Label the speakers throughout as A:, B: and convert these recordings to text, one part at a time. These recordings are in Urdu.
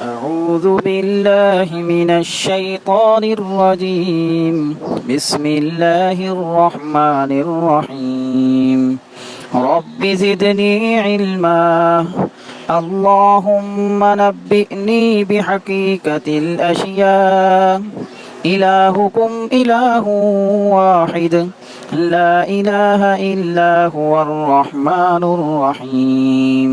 A: أعوذ بالله من الشيطان الرجيم بسم الله الرحمن الرحيم رب زدني علما اللهم نبئني بحقيقة الأشياء إلهكم إله واحد لا إله إلا هو الرحمن الرحيم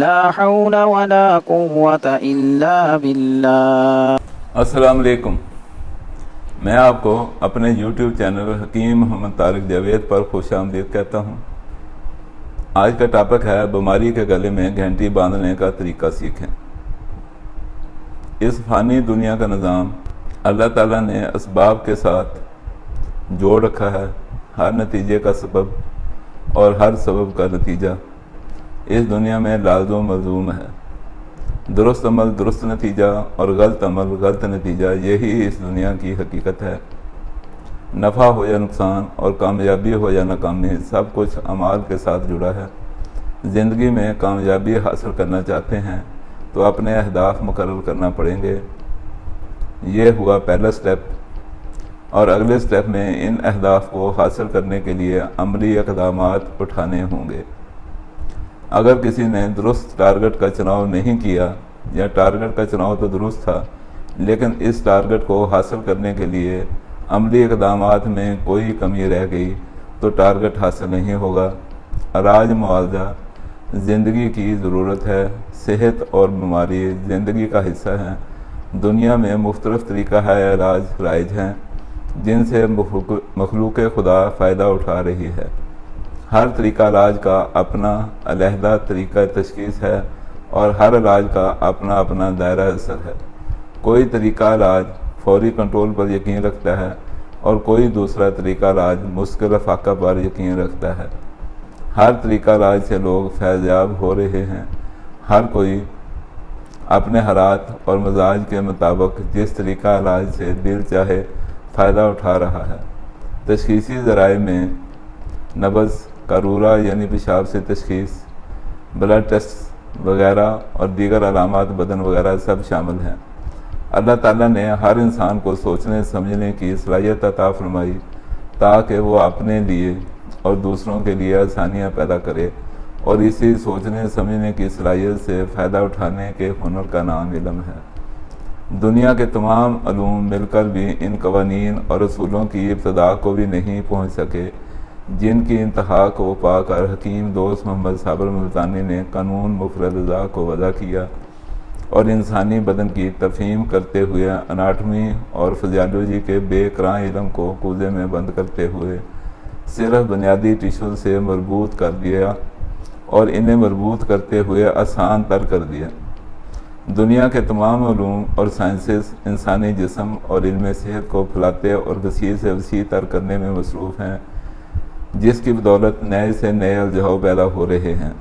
A: لا حول ولا قوة إلا بالله۔
B: السلام علیکم، میں آپ کو اپنے یوٹیوب چینل حکیم محمد طارق جاوید پر خوش آمدید کہتا ہوں۔ آج کا ٹاپک ہے بیماری کے گلے میں گھنٹی باندھنے کا طریقہ سیکھیں۔ اس فانی دنیا کا نظام اللہ تعالیٰ نے اسباب کے ساتھ جوڑ رکھا ہے۔ ہر نتیجے کا سبب اور ہر سبب کا نتیجہ اس دنیا میں لازم و ملزوم ہے۔ درست عمل درست نتیجہ اور غلط عمل غلط نتیجہ، یہی اس دنیا کی حقیقت ہے۔ نفع ہو یا نقصان اور کامیابی ہو یا ناکامی، سب کچھ اعمال کے ساتھ جڑا ہے۔ زندگی میں کامیابی حاصل کرنا چاہتے ہیں تو اپنے اہداف مقرر کرنا پڑیں گے۔ یہ ہوا پہلا سٹیپ، اور اگلے سٹیپ میں ان اہداف کو حاصل کرنے کے لیے عملی اقدامات اٹھانے ہوں گے۔ اگر کسی نے درست ٹارگٹ کا چناؤ نہیں کیا، یا ٹارگٹ کا چناؤ تو درست تھا لیکن اس ٹارگٹ کو حاصل کرنے کے لیے عملی اقدامات میں کوئی کمی رہ گئی تو ٹارگٹ حاصل نہیں ہوگا۔ علاج معالجہ زندگی کی ضرورت ہے۔ صحت اور بیماری زندگی کا حصہ ہیں۔ دنیا میں مختلف طریقہ علاج رائج ہیں جن سے مخلوق خدا فائدہ اٹھا رہی ہے۔ ہر طریقہ علاج کا اپنا علیحدہ طریقہ تشخیص ہے اور ہر علاج کا اپنا اپنا دائرہ اثر ہے۔ کوئی طریقہ علاج فوری کنٹرول پر یقین رکھتا ہے اور کوئی دوسرا طریقہ علاج مشکل فاقہ پر یقین رکھتا ہے۔ ہر طریقہ علاج سے لوگ فیض یاب ہو رہے ہیں۔ ہر کوئی اپنے حالات اور مزاج کے مطابق جس طریقہ علاج سے دل چاہے فائدہ اٹھا رہا ہے۔ تشخیصی ذرائع میں نبض، قارورہ یعنی پیشاب سے تشخیص، بلڈ ٹیسٹ وغیرہ اور دیگر علامات بدن وغیرہ سب شامل ہیں۔ اللہ تعالیٰ نے ہر انسان کو سوچنے سمجھنے کی صلاحیت عطا فرمائی تاکہ وہ اپنے لیے اور دوسروں کے لیے آسانیاں پیدا کرے، اور اسی سوچنے سمجھنے کی صلاحیت سے فائدہ اٹھانے کے ہنر کا نام علم ہے۔ دنیا کے تمام علوم مل کر بھی ان قوانین اور اصولوں کی ابتدا کو بھی نہیں پہنچ سکے جن کی انتہا کو پا کر حکیم دوست محمد صابر ملتانی نے قانون مفرد اعضاء کو وضع کیا، اور انسانی بدن کی تفہیم کرتے ہوئے اناٹمی اور فزیالوجی کے بے کراں علم کو کوزے میں بند کرتے ہوئے صرف بنیادی ٹیشو سے مربوط کر دیا، اور انہیں مربوط کرتے ہوئے آسان تر کر دیا۔ دنیا کے تمام علوم اور سائنسز انسانی جسم اور علم صحت کو پھیلاتے اور وسیع سے وسیع تر کرنے میں مصروف ہیں، جس کی بدولت نئے سے نئے الجھاؤ پیدا ہو رہے ہیں۔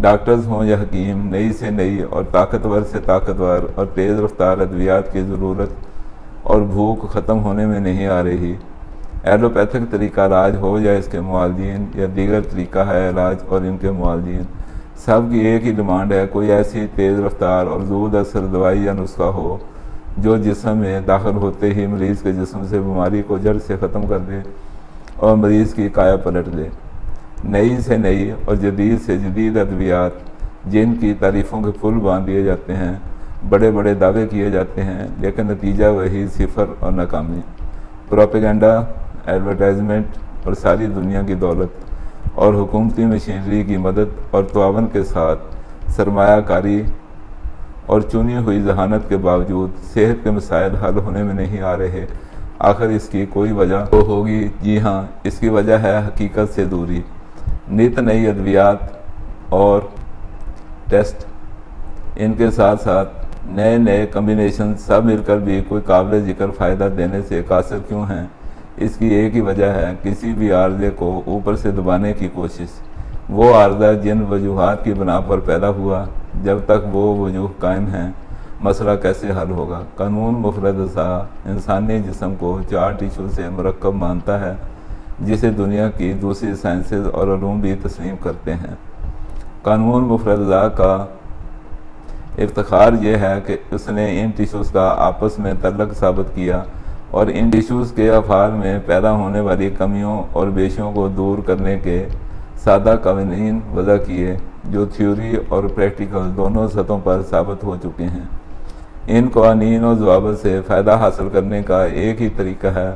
B: ڈاکٹرز ہوں یا حکیم، نئی سے نئی اور طاقتور سے طاقتور اور تیز رفتار ادویات کی ضرورت اور بھوک ختم ہونے میں نہیں آ رہی۔ ایلوپیتھک طریقہ علاج ہو یا اس کے معالجین، یا دیگر طریقہ ہے علاج اور ان کے معالجین، سب کی ایک ہی ڈیمانڈ ہے، کوئی ایسی تیز رفتار اور زود اثر دوائی یا نسخہ ہو جو جسم میں داخل ہوتے ہی مریض کے جسم سے بیماری کو جڑ سے ختم کر دے اور مریض کی کایا پلٹ دے۔ نئی سے نئی اور جدید سے جدید ادویات جن کی تعریفوں کے پھول باندھ دیے جاتے ہیں، بڑے بڑے دعوے کیے جاتے ہیں، لیکن نتیجہ وہی صفر اور ناکامی۔ پروپیگنڈا، ایڈورٹائزمنٹ اور ساری دنیا کی دولت اور حکومتی مشینری کی مدد اور تعاون کے ساتھ سرمایہ کاری اور چنی ہوئی ذہانت کے باوجود صحت کے مسائل حل ہونے میں نہیں آ رہے۔ آخر اس کی کوئی وجہ تو ہوگی؟ جی ہاں، اس کی وجہ ہے حقیقت سے دوری۔ نت نئی ادویات اور ٹیسٹ، ان کے ساتھ ساتھ نئے نئے کمبینیشن سب مل کر بھی کوئی قابل ذکر فائدہ دینے سے قاصر کیوں ہیں؟ اس کی ایک ہی وجہ ہے، کسی بھی عارضے کو اوپر سے دبانے کی کوشش۔ وہ عارضہ جن وجوہات کی بنا پر پیدا ہوا، جب تک وہ وجوہ قائم ہیں مسئلہ کیسے حل ہوگا؟ قانون مفرد اعضاء انسانی جسم کو 4 ٹیشو سے مرکب مانتا ہے، جسے دنیا کی دوسری سائنسز اور علوم بھی تسلیم کرتے ہیں۔ قانون مفرد اعضاء کا افتخار یہ ہے کہ اس نے ان ٹیشوز کا آپس میں تعلق ثابت کیا اور ان ٹیشوز کے افعال میں پیدا ہونے والی کمیوں اور بیشیوں کو دور کرنے کے سادہ قوانین وضع کیے جو تھیوری اور پریکٹیکل دونوں سطحوں پر ثابت ہو چکے ہیں۔ ان قوانین اور ضوابط سے فائدہ حاصل کرنے کا ایک ہی طریقہ ہے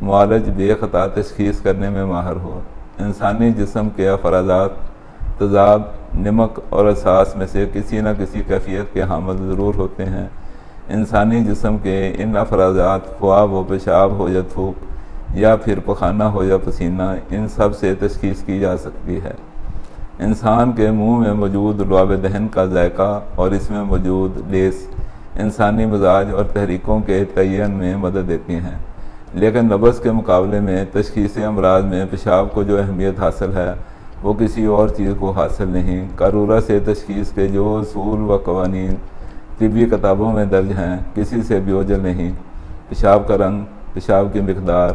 B: معالج بے خطا تشخیص کرنے میں ماہر ہو۔ انسانی جسم کے افرازات تیزاب، نمک اور اساس میں سے کسی نہ کسی کیفیت کے حامل ضرور ہوتے ہیں۔ انسانی جسم کے ان افرازات خواہ وہ پیشاب ہو یا تھوک یا پھر پخانہ ہو یا پسینہ، ان سب سے تشخیص کی جا سکتی ہے۔ انسان کے منہ میں موجود لعاب دہن کا ذائقہ اور اس میں موجود لیس انسانی مزاج اور تحریکوں کے تعین میں مدد دیتی ہیں، لیکن نبض کے مقابلے میں تشخیصی امراض میں پیشاب کو جو اہمیت حاصل ہے وہ کسی اور چیز کو حاصل نہیں۔ قارورہ سے تشخیص کے جو اصول و قوانین طبی کتابوں میں درج ہیں کسی سے بھی اوجھل نہیں۔ پیشاب کا رنگ، پیشاب کی مقدار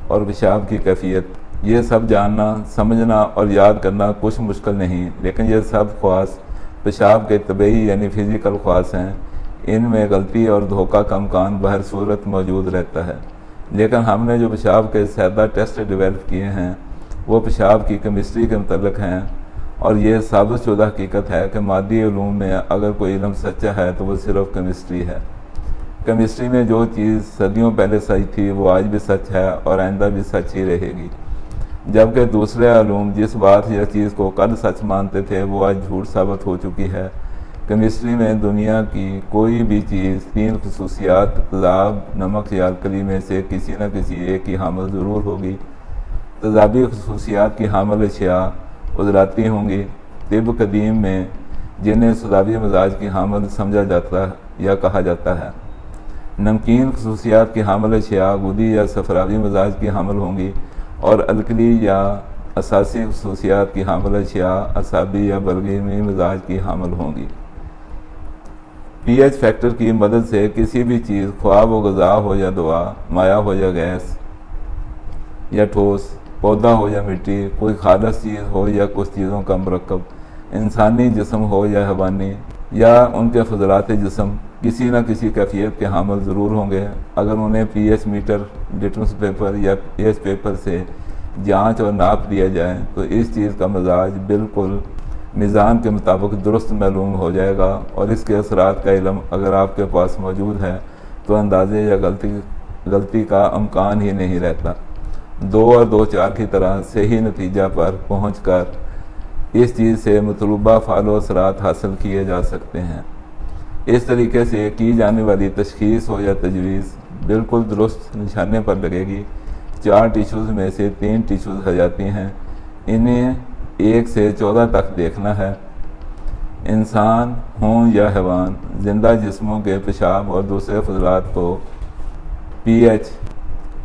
B: اور پیشاب کی کیفیت، یہ سب جاننا، سمجھنا اور یاد کرنا کچھ مشکل نہیں، لیکن یہ سب خواص پیشاب کے طبعی یعنی فزیکل خواص ہیں۔ ان میں غلطی اور دھوکہ کا امکان بہر صورت موجود رہتا ہے، لیکن ہم نے جو پیشاب کے سادہ ٹیسٹ ڈیولپ کیے ہیں وہ پیشاب کی کیمسٹری کے متعلق ہیں، اور یہ ثابت شدہ حقیقت ہے کہ مادی علوم میں اگر کوئی علم سچا ہے تو وہ صرف کیمسٹری ہے۔ کیمسٹری میں جو چیز صدیوں پہلے سچ تھی وہ آج بھی سچ ہے اور آئندہ بھی سچ ہی رہے گی، جبکہ دوسرے علوم جس بات یا چیز کو کل سچ مانتے تھے وہ آج جھوٹ ثابت ہو چکی ہے۔ کیمسٹری میں دنیا کی کوئی بھی چیز 3 خصوصیات تیزاب، نمک یا الکلی میں سے کسی نہ کسی ایک کی حامل ضرور ہوگی۔ تیزابی خصوصیات کی حامل اشیاء عضلاتی ہوں گی۔ طب قدیم میں جنہیں سوداوی مزاج کی حامل سمجھا جاتا یا کہا جاتا ہے۔ نمکین خصوصیات کی حامل اشیاء غدی یا صفراوی مزاج کی حامل ہوں گی، اور الکلی یا اساسی خصوصیات کی حامل اشیاء اعصابی یا بلغمی مزاج کی حامل ہوں گی۔ پی ایچ فیکٹر کی مدد سے کسی بھی چیز، خواہ وہ غذا ہو یا دوا، مائع ہو یا گیس یا ٹھوس، پودا ہو یا مٹی، کوئی خالص چیز ہو یا کچھ چیزوں کا مرکب، انسانی جسم ہو یا حیوانی، یا ان کے فضلات جسم کسی نہ کسی کیفیت کے حامل ضرور ہوں گے۔ اگر انہیں P H meter, litmus paper یا پی ایچ پیپر سے جانچ اور ناپ دیا جائے تو اس چیز کا مزاج بالکل میزان کے مطابق درست معلوم ہو جائے گا، اور اس کے اثرات کا علم اگر آپ کے پاس موجود ہے تو اندازے یا غلطی کا امکان ہی نہیں رہتا۔ 2 اور 2 4 کی طرح صحیح نتیجہ پر پہنچ کر اس چیز سے مطلوبہ فعال و اثرات حاصل کیے جا سکتے ہیں۔ اس طریقے سے کی جانے والی تشخیص ہو یا تجویز بالکل درست نشانے پر لگے گی۔ 4 ٹیشوز میں سے 3 ٹیشوز حیاتی ہیں، انہیں 1 سے 14 تک دیکھنا ہے۔ انسان ہوں یا حیوان، زندہ جسموں کے پیشاب اور دوسرے فضلات کو پی ایچ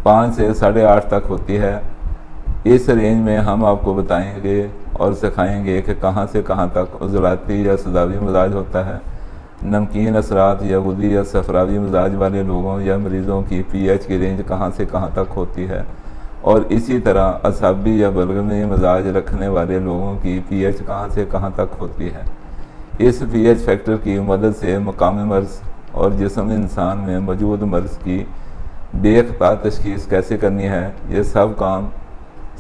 B: 5 سے 8.5 تک ہوتی ہے۔ اس رینج میں ہم آپ کو بتائیں گے اور سکھائیں گے کہ کہاں سے کہاں تک عضلاتی یا سوداوی مزاج ہوتا ہے۔ نمکین اثرات یا غدی یا صفراوی مزاج والے لوگوں یا مریضوں کی پی ایچ کی رینج کہاں سے کہاں تک ہوتی ہے، اور اسی طرح اعصابی یا بلغمی مزاج رکھنے والے لوگوں کی پی ایچ کہاں سے کہاں تک ہوتی ہے۔ اس پی ایچ فیکٹر کی مدد سے مقامی مرض اور جسم انسان میں موجود مرض کی بے خطا تشخیص کیسے کرنی ہے، یہ سب کام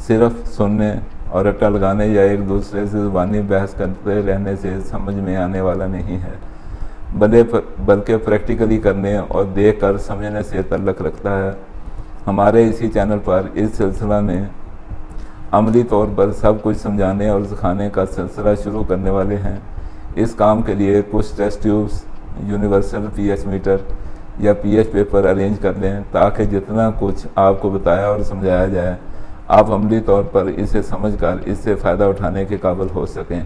B: صرف سننے اور رٹا لگانے یا ایک دوسرے سے زبانی بحث کرتے رہنے سے سمجھ میں آنے والا نہیں ہے، بلکہ پریکٹیکلی کرنے اور دیکھ کر سمجھنے سے تعلق رکھتا ہے۔ ہمارے اسی چینل پر اس سلسلہ میں عملی طور پر سب کچھ سمجھانے اور سکھانے کا سلسلہ شروع کرنے والے ہیں۔ اس کام کے لیے کچھ test tubes, universal P H meter یا پی ایچ پیپر ارینج کر لیں تاکہ جتنا کچھ آپ کو بتایا اور سمجھایا جائے آپ عملی طور پر اسے سمجھ کر اس سے فائدہ اٹھانے کے قابل ہو سکیں۔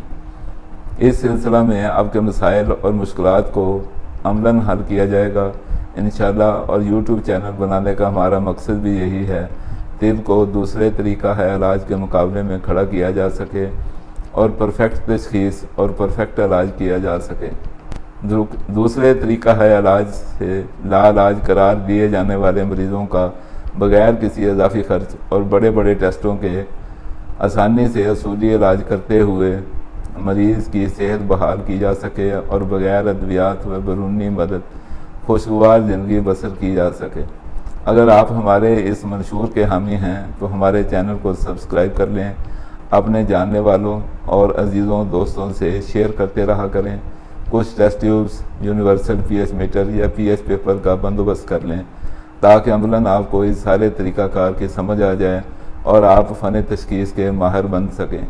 B: اس سلسلہ میں آپ کے مسائل اور مشکلات کو عملاً حل کیا جائے گا انشاءاللہ، اور یوٹیوب چینل بنانے کا ہمارا مقصد بھی یہی ہے، طب کو دوسرے طریقہ ہے علاج کے مقابلے میں کھڑا کیا جا سکے اور پرفیکٹ تشخیص اور پرفیکٹ علاج کیا جا سکے۔ دوسرے طریقہ ہے علاج سے لا علاج قرار دیے جانے والے مریضوں کا بغیر کسی اضافی خرچ اور بڑے بڑے ٹیسٹوں کے آسانی سے اصولی علاج کرتے ہوئے مریض کی صحت بحال کی جا سکے اور بغیر ادویات و بیرونی مدد خوشگوار زندگی بسر کی جا سکے۔ اگر آپ ہمارے اس منشور کے حامی ہیں تو ہمارے چینل کو سبسکرائب کر لیں، اپنے جاننے والوں اور عزیزوں دوستوں سے شیئر کرتے رہا کریں۔ کچھ test tubes, universal P H meter یا پی ایچ پیپر کا بندوبست کر لیں تاکہ عملاً آپ کو اس سارے طریقہ کار کی سمجھ آ جائے اور آپ فن تشخیص کے ماہر بن سکیں۔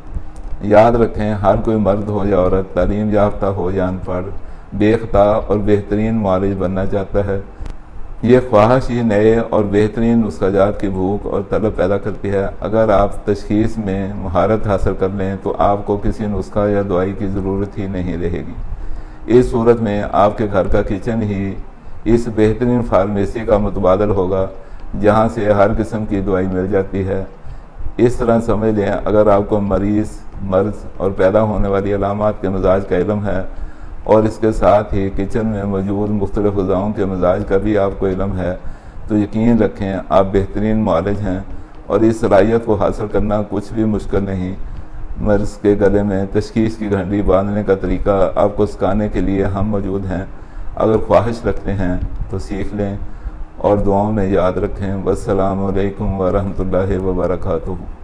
B: یاد رکھیں، ہر کوئی مرد ہو یا عورت، تعلیم یافتہ ہو یا ان پڑھ، بے خطا اور بہترین معالج بننا چاہتا ہے۔ یہ خواہش ہی نئے اور بہترین نسخہ جات کی بھوک اور طلب پیدا کرتی ہے۔ اگر آپ تشخیص میں مہارت حاصل کر لیں تو آپ کو کسی نسخہ یا دوائی کی ضرورت ہی نہیں رہے گی۔ اس صورت میں آپ کے گھر کا کچن ہی اس بہترین فارمیسی کا متبادل ہوگا جہاں سے ہر قسم کی دوائی مل جاتی ہے۔ اس طرح سمجھ لیں، اگر آپ کو مرض اور پیدا ہونے والی علامات کے مزاج کا علم ہے اور اس کے ساتھ ہی کچن میں موجود مختلف غذاؤں کے مزاج کا بھی آپ کو علم ہے تو یقین رکھیں آپ بہترین معالج ہیں اور اس صلاحیت کو حاصل کرنا کچھ بھی مشکل نہیں۔ مرض کے گلے میں تشخیص کی گھنٹی باندھنے کا طریقہ آپ کو سکھانے کے لیے ہم موجود ہیں۔ اگر خواہش رکھتے ہیں تو سیکھ لیں اور دعاؤں میں یاد رکھیں۔ والسلام علیکم ورحمۃ اللہ وبرکاتہ۔